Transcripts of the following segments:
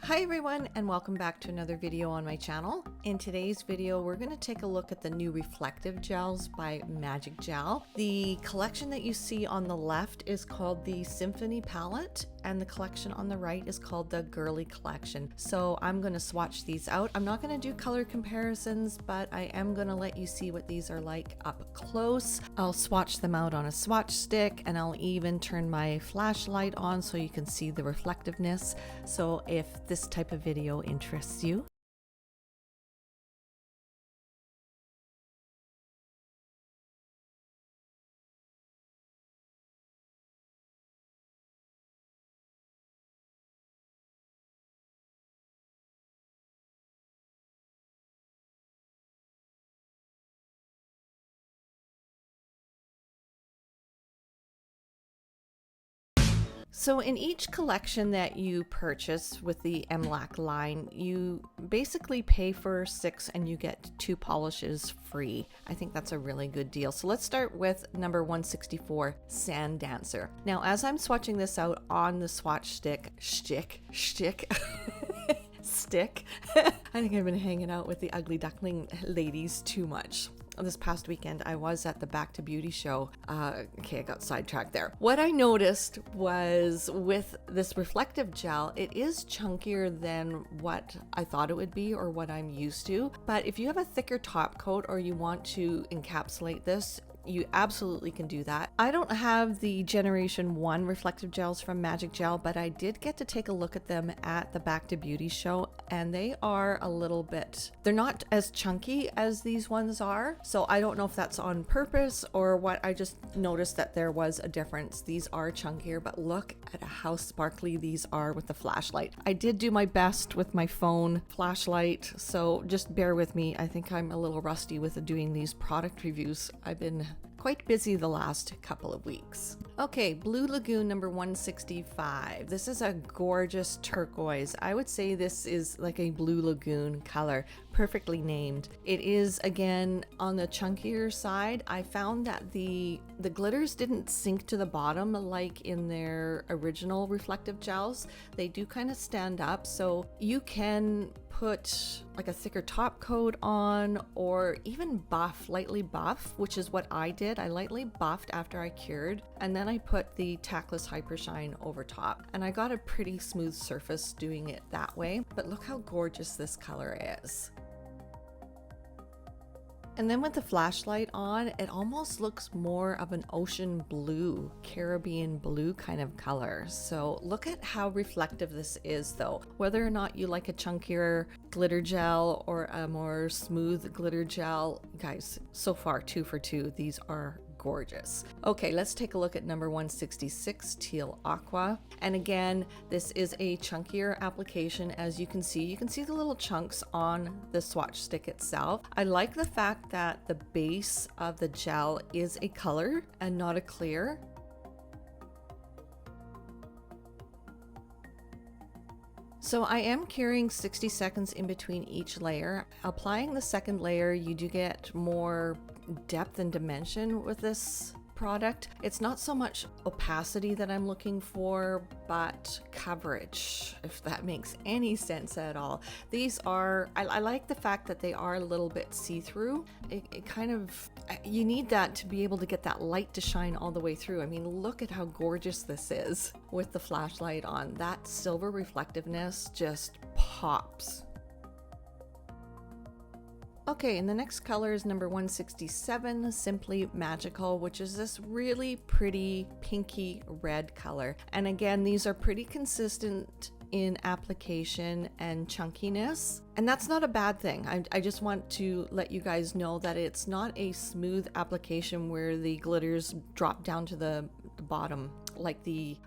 Hi everyone, and welcome back to another video on my channel. In today's video, we're going to take a look at the new reflective gels by magicgel. The collection that you see on the left is called the Symphony palette, and the collection on the right is called the Girly collection. So I'm going to swatch these out. I'm not going to do color comparisons, but I am going to let you see what these are like up close. I'll swatch them out on a swatch stick, and I'll even turn my flashlight on so you can see the reflectiveness. So if this type of video interests you, so in each collection that you purchase with the MLAC line, you basically pay for 6 and you get 2 polishes free. I think that's a really good deal. So let's start with number 164, Sand Dancer. Now, as I'm swatching this out on the swatch stick, stick. I think I've been hanging out with the Ugly Duckling ladies too much. This past weekend, I was at the Back to Beauty show. Okay, I got sidetracked there. What I noticed was with this reflective gel, it is chunkier than what I thought it would be or what I'm used to. But if you have a thicker top coat or you want to encapsulate this, you absolutely can do that. I don't have the Generation 1 reflective gels from magicgel, but I did get to take a look at them at the Back to Beauty show, and they are a little bit, they're not as chunky as these ones are. So I don't know if that's on purpose or what. I just noticed that there was a difference. These are chunkier, but look at how sparkly these are with the flashlight. I did do my best with my phone flashlight, so just bear with me. I think I'm a little rusty with doing these product reviews. I've been quite busy the last couple of weeks. Okay, Blue Lagoon number 165. This is a gorgeous turquoise. I would say this is like a Blue Lagoon color, perfectly named. It is again on the chunkier side. I found that the glitters didn't sink to the bottom like in their original reflective gels. They do kind of stand up, so you can put like a thicker top coat on or even lightly buff, which is what I did. I lightly buffed after I cured, and then I put the Tactless Hyper Shine over top, and I got a pretty smooth surface doing it that way. But look how gorgeous this color is. And then with the flashlight on, it almost looks more of an ocean blue, Caribbean blue kind of color. So look at how reflective this is though. Whether or not you like a chunkier glitter gel or a more smooth glitter gel, guys, so far 2 for 2, these are gorgeous. Okay, let's take a look at number 166, Teal Aqua. And again, this is a chunkier application. As you can see the little chunks on the swatch stick itself. I like the fact that the base of the gel is a color and not a clear. So I am curing 60 seconds in between each layer. Applying the second layer, you do get more depth and dimension with this product. It's not so much opacity that I'm looking for, but coverage, if that makes any sense at all. These are, I like the fact that they are a little bit see-through. It kind of, you need that to be able to get that light to shine all the way through. I mean, look at how gorgeous this is with the flashlight on. That silver reflectiveness just pops. Okay, and the next color is number 167, Simply Magical, which is this really pretty pinky red color. And again, these are pretty consistent in application and chunkiness, and that's not a bad thing. I just want to let you guys know that it's not a smooth application where the glitters drop down to the bottom like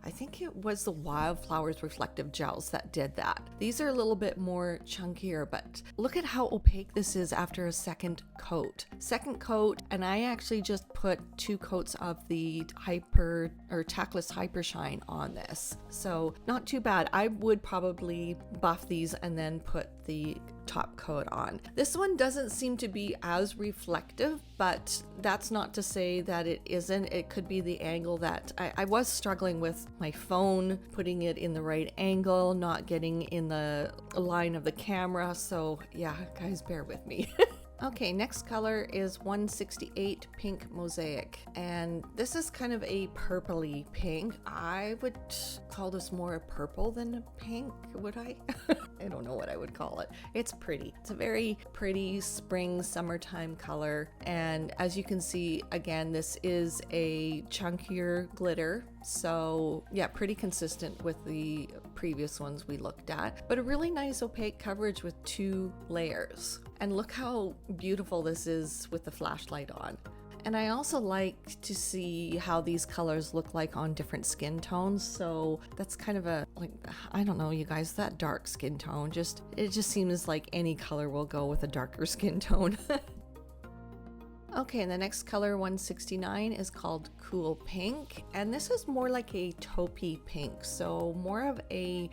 I think it was the Wildflowers reflective gels that did that. These are a little bit more chunkier, but look at how opaque this is after a second coat. And I actually just put 2 coats of the Tactless Hyper Shine on this. So not too bad. I would probably buff these and then put the top coat on. This one doesn't seem to be as reflective, but that's not to say that it isn't. It could be the angle that I was struggling with my phone, putting it in the right angle, not getting in the line of the camera. So yeah, guys, bear with me. Okay, next color is 168 Pink Mosaic, and this is kind of a purpley pink. I would call this more a purple than a pink, would I? I don't know what I would call it. It's pretty. It's a very pretty spring, summertime color, and as you can see, again, this is a chunkier glitter, so yeah, pretty consistent with the previous ones we looked at, but a really nice opaque coverage with 2 layers. And look how beautiful this is with the flashlight on. And I also like to see how these colors look like on different skin tones. So that's kind of a, like, I don't know, you guys, that dark skin tone, it just seems like any color will go with a darker skin tone. Okay, and the next color, 169, is called Cool Pink, and this is more like a taupey pink, so more of a,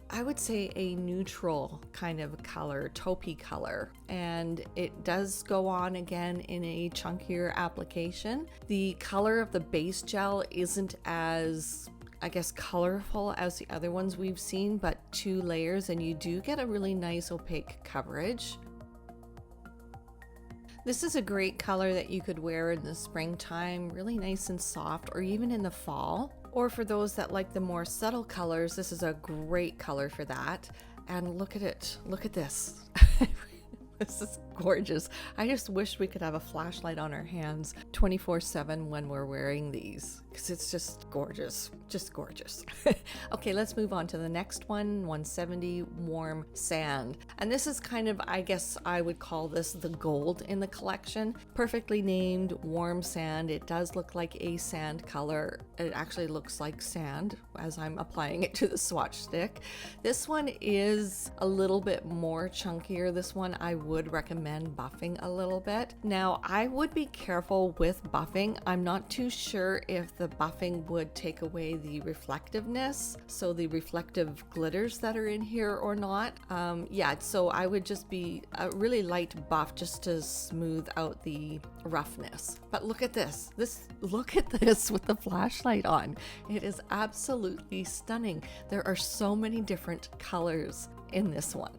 I would say, a neutral kind of color, taupey color, and it does go on again in a chunkier application. The color of the base gel isn't as, I guess, colorful as the other ones we've seen, but 2 layers, and you do get a really nice opaque coverage. This is a great color that you could wear in the springtime, really nice and soft, or even in the fall. Or for those that like the more subtle colors, this is a great color for that. And look at it, look at this. This is gorgeous. I just wish we could have a flashlight on our hands 24/7 when we're wearing these, because it's just gorgeous, just gorgeous. Okay, let's move on to the next one, 170 Warm Sand. And this is kind of, I guess I would call this the gold in the collection. Perfectly named Warm Sand. It does look like a sand color. It actually looks like sand as I'm applying it to the swatch stick. This one is a little bit more chunkier. This one I would recommend buffing a little bit. Now, I would be careful with buffing. I'm not too sure if the buffing would take away the reflectiveness, so the reflective glitters that are in here or not. Yeah, so I would just be a really light buff just to smooth out the roughness. But look at this. Look at this with the flashlight on. It is absolutely stunning. There are so many different colors in this one.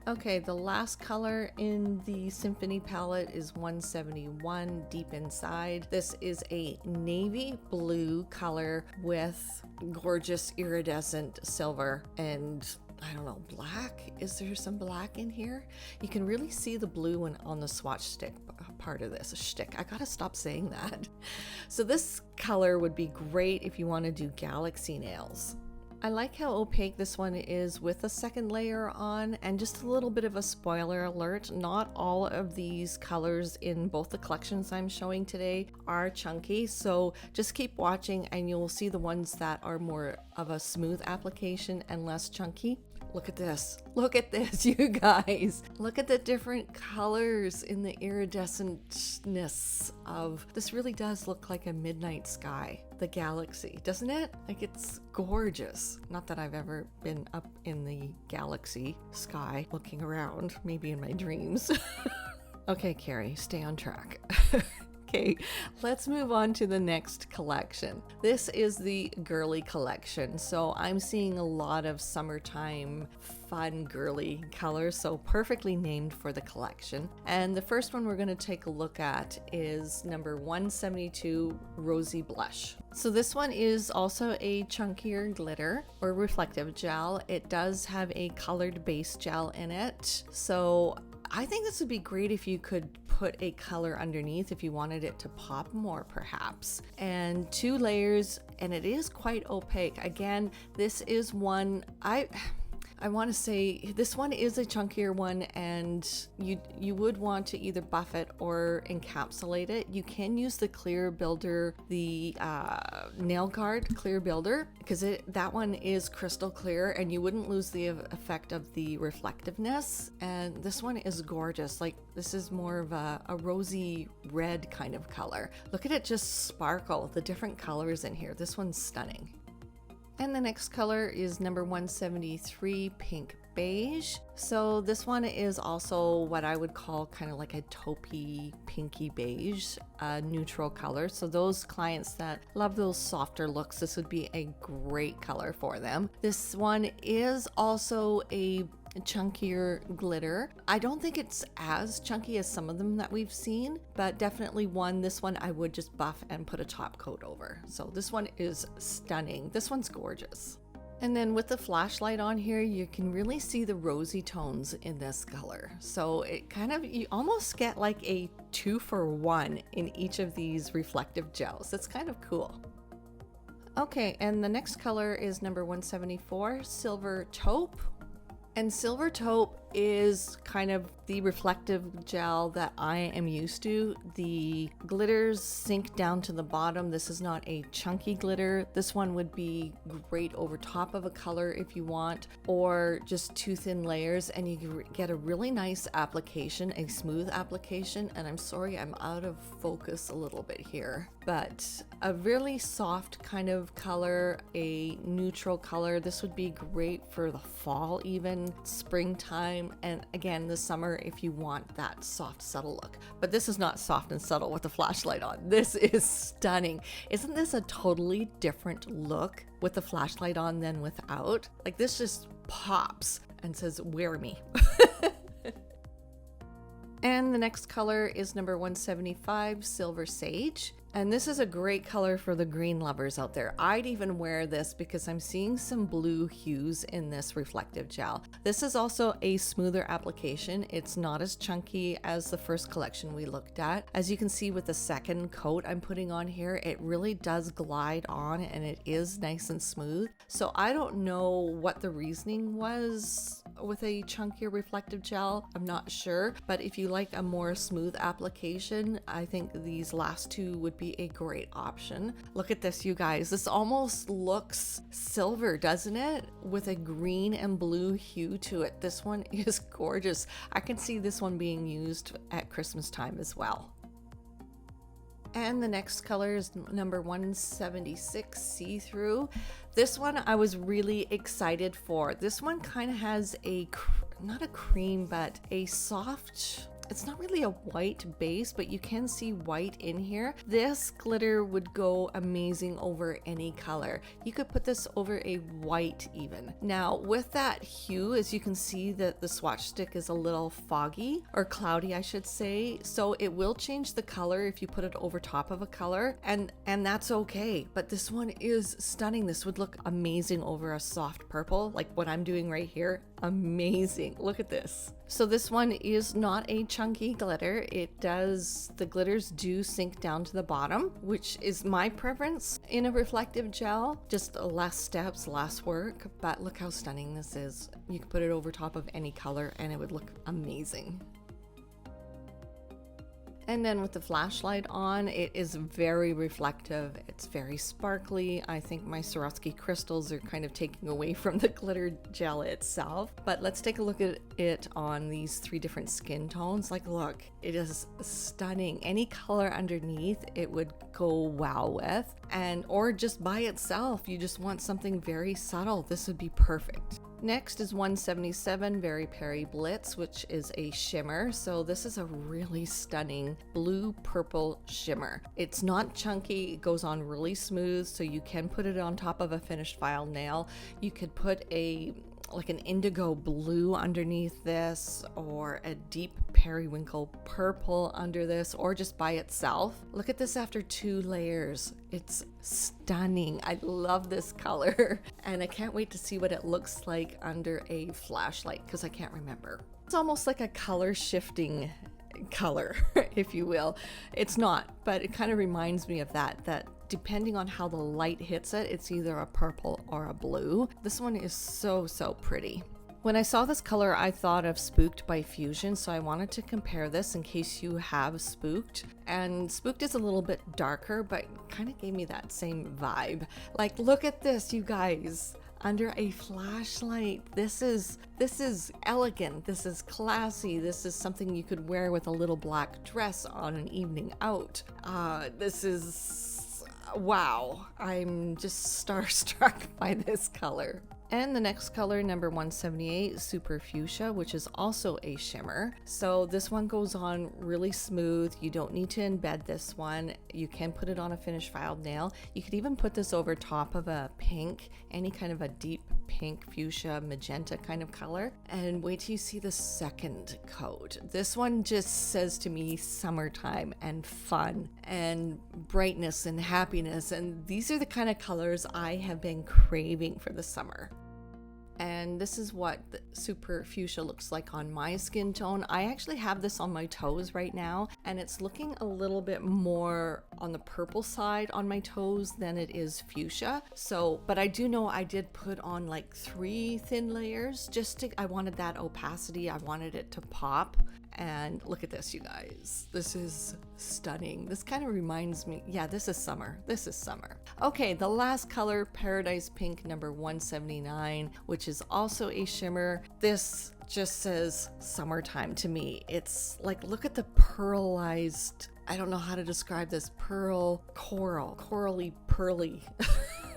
Okay, the last color in the Symphony palette is 171 Deep Inside. This is a navy blue color with gorgeous iridescent silver and, I don't know, black? Is there some black in here? You can really see the blue on the swatch stick part of this. Shtick. I gotta stop saying that. So this color would be great if you want to do galaxy nails. I like how opaque this one is with a second layer on, and just a little bit of a spoiler alert, not all of these colors in both the collections I'm showing today are chunky, so just keep watching and you'll see the ones that are more of a smooth application and less chunky. Look at this. Look at this, you guys. Look at the different colors in the iridescentness of this. Really does look like a midnight sky, the galaxy, doesn't it? Like, it's gorgeous. Not that I've ever been up in the galaxy sky looking around, maybe in my dreams. Okay, Carrie, stay on track. Okay, let's move on to the next collection. This is the Girly collection. So I'm seeing a lot of summertime fun girly colors, so perfectly named for the collection. And the first one we're going to take a look at is number 172 Rosy Blush. So this one is also a chunkier glitter or reflective gel. It does have a colored base gel in it. So I think this would be great if you could put a color underneath if you wanted it to pop more, perhaps. And 2 layers, and it is quite opaque. Again, this is one I want to say this one is a chunkier one, and you would want to either buff it or encapsulate it. You can use the clear builder, the nail guard clear builder, because that one is crystal clear and you wouldn't lose the effect of the reflectiveness. And this one is gorgeous. Like, this is more of a rosy red kind of color. Look at it just sparkle, the different colors in here. This one's stunning. And the next color is number 173 Pink beige. So this one is also what I would call kind of like a taupey pinky beige, neutral color. So those clients that love those softer looks, this would be a great color for them. This one is also a chunkier glitter. I don't think it's as chunky as some of them that we've seen, but definitely this one I would just buff and put a top coat over. So this one is stunning. This one's gorgeous. And then with the flashlight on here, you can really see the rosy tones in this color. So it kind of, you almost get like a 2-for-1 in each of these reflective gels. It's kind of cool. Okay, and the next color is number 174, Silver Taupe. And Silver Taupe is kind of the reflective gel that I am used to. The glitters sink down to the bottom. This is not a chunky glitter. This one would be great over top of a color if you want, or just 2 thin layers, and you get a really nice application, a smooth application. And I'm sorry, I'm out of focus a little bit here, but a really soft kind of color, a neutral color. This would be great for the fall, even springtime, and again the summer if you want that soft subtle look. But this is not soft and subtle with the flashlight on. This is stunning. Isn't this a totally different look with the flashlight on than without? Like, this just pops and says, wear me. And the next color is number 175, Silver Sage. And this is a great color for the green lovers out there. I'd even wear this because I'm seeing some blue hues in this reflective gel. This is also a smoother application. It's not as chunky as the first collection we looked at. As you can see with the second coat I'm putting on here, it really does glide on and it is nice and smooth. So I don't know what the reasoning was with a chunkier reflective gel. I'm not sure, but if you like a more smooth application, I think these last two would be a great option. Look at this, you guys. This almost looks silver, doesn't it? With a green and blue hue to it. This one is gorgeous. I can see this one being used at Christmas time as well. And the next color is number 176, See-Through. This one I was really excited for. This one kind of has not a cream, but a soft, it's not really a white base, but you can see white in here. This glitter would go amazing over any color. You could put this over a white even. Now with that hue, as you can see that the swatch stick is a little foggy or cloudy, I should say. So it will change the color if you put it over top of a color, and that's okay. But this one is stunning. This would look amazing over a soft purple, like what I'm doing right here. Amazing. Look at this. So this one is not a chunky glitter. The glitters do sink down to the bottom, which is my preference in a reflective gel. Just less steps, less work, but look how stunning this is. You could put it over top of any color and it would look amazing. And then with the flashlight on, it is very reflective. It's very sparkly. I think my Swarovski crystals are kind of taking away from the glitter gel itself. But let's take a look at it on these 3 different skin tones. Like, look, it is stunning. Any color underneath, it would go wow with. Or just by itself, you just want something very subtle. This would be perfect. Next is 177 Very Peri Blitz, which is a shimmer. So this is a really stunning blue purple shimmer. It's not chunky, it goes on really smooth, so you can put it on top of a finished file nail. You could put like an indigo blue underneath this, or a deep periwinkle purple under this, or just by itself. Look at this after 2 layers. It's stunning. I love this color and I can't wait to see what it looks like under a flashlight because I can't remember. It's almost like a color shifting color, if you will. It's not, but it kind of reminds me of that depending on how the light hits it, it's either a purple or a blue. This one is so pretty. When I saw this color, I thought of Spooked by Fusion, so I wanted to compare this in case you have Spooked. And Spooked is a little bit darker, but kind of gave me that same vibe. Like, look at this, you guys. Under a flashlight. This is elegant. This is classy. This is something you could wear with a little black dress on an evening out. This is wow. I'm just starstruck by this color. And the next color, number 178, Super Fuchsia, which is also a shimmer. So this one goes on really smooth. You don't need to embed this one. You can put it on a finished filed nail. You could even put this over top of a pink, any kind of a deep pink, fuchsia, magenta kind of color. And wait till you see the second coat. This one just says to me summertime and fun and brightness and happiness. And these are the kind of colors I have been craving for the summer. And this is what the Super Fuchsia looks like on my skin tone. I actually have this on my toes right now, and it's looking a little bit more on the purple side on my toes than it is fuchsia. So, but I do know I did put on like 3 thin layers I wanted that opacity. I wanted it to pop. And look at this, you guys. This is stunning. This kind of reminds me, yeah, this is summer. This is summer. Okay, the last color, Paradise Pink, number 179, which is also a shimmer. This just says summertime to me. It's like, look at the pearlized, I don't know how to describe this, corally pearly-ness.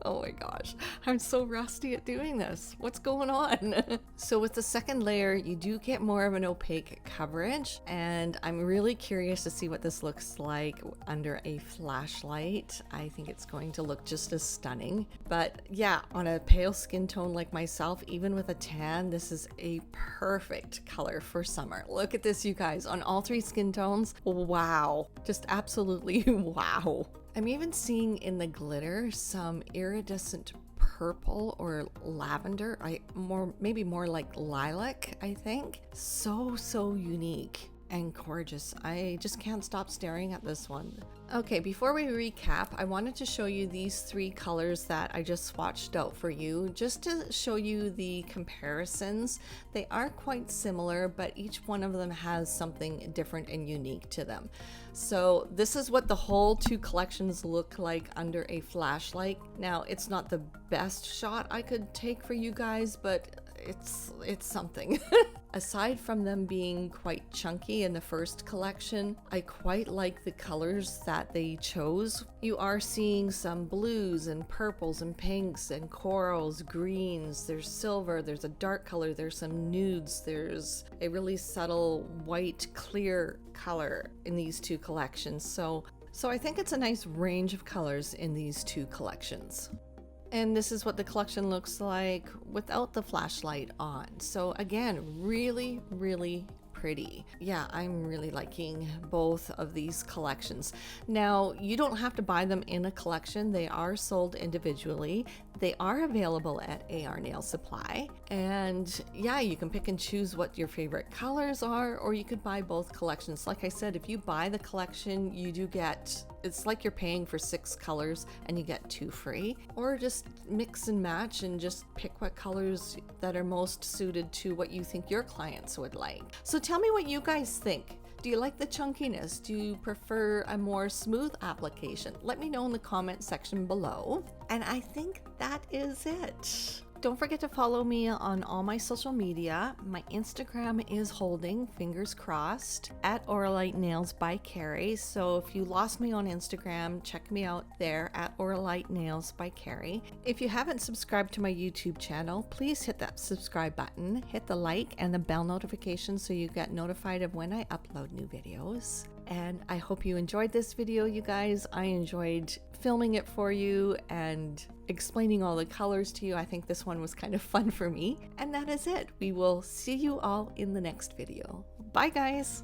Oh my gosh, I'm so rusty at doing this. What's going on? So with the second layer, you do get more of an opaque coverage, and I'm really curious to see what this looks like under a flashlight. I think it's going to look just as stunning. But yeah, on a pale skin tone like myself, even with a tan, this is a perfect color for summer. Look at this, you guys, on all 3 skin tones. Wow, just absolutely wow. I'm even seeing in the glitter some iridescent purple or lavender, maybe more like lilac, I think. So unique and gorgeous. I just can't stop staring at this one. Okay, before we recap, I wanted to show you these 3 colors that I just swatched out for you, just to show you the comparisons. They are quite similar, but each one of them has something different and unique to them. So this is what the whole 2 collections look like under a flashlight. Now, it's not the best shot I could take for you guys, but it's something. Aside from them being quite chunky in the first collection, I quite like the colors that they chose. You are seeing some blues and purples and pinks and corals, greens, there's silver, there's a dark color, there's some nudes, there's a really subtle white clear color in these 2 collections. So I think it's a nice range of colors in these 2 collections. And this is what the collection looks like without the flashlight on. So again, really pretty. Yeah, I'm really liking both of these collections. Now, you don't have to buy them in a collection. They are sold individually. They are available at AR Nail Supply. And yeah, you can pick and choose what your favorite colors are, or you could buy both collections. Like I said, if you buy the collection, you do get, it's like you're paying for 6 colors and you get 2 free, or just mix and match and just pick what colors that are most suited to what you think your clients would like. So tell me what you guys think. Do you like the chunkiness? Do you prefer a more smooth application? Let me know in the comment section below. And I think that is it. Don't forget to follow me on all my social media. My Instagram is holding, fingers crossed, at Auralite Nails by Carrie. So if you lost me on Instagram, check me out there at Auralite Nails by Carrie. If you haven't subscribed to my YouTube channel, please hit that subscribe button, hit the like and the bell notification so you get notified of when I upload new videos. And I hope you enjoyed this video, you guys. I enjoyed filming it for you and explaining all the colors to you. I think this one was kind of fun for me. And that is it. We will see you all in the next video. Bye, guys.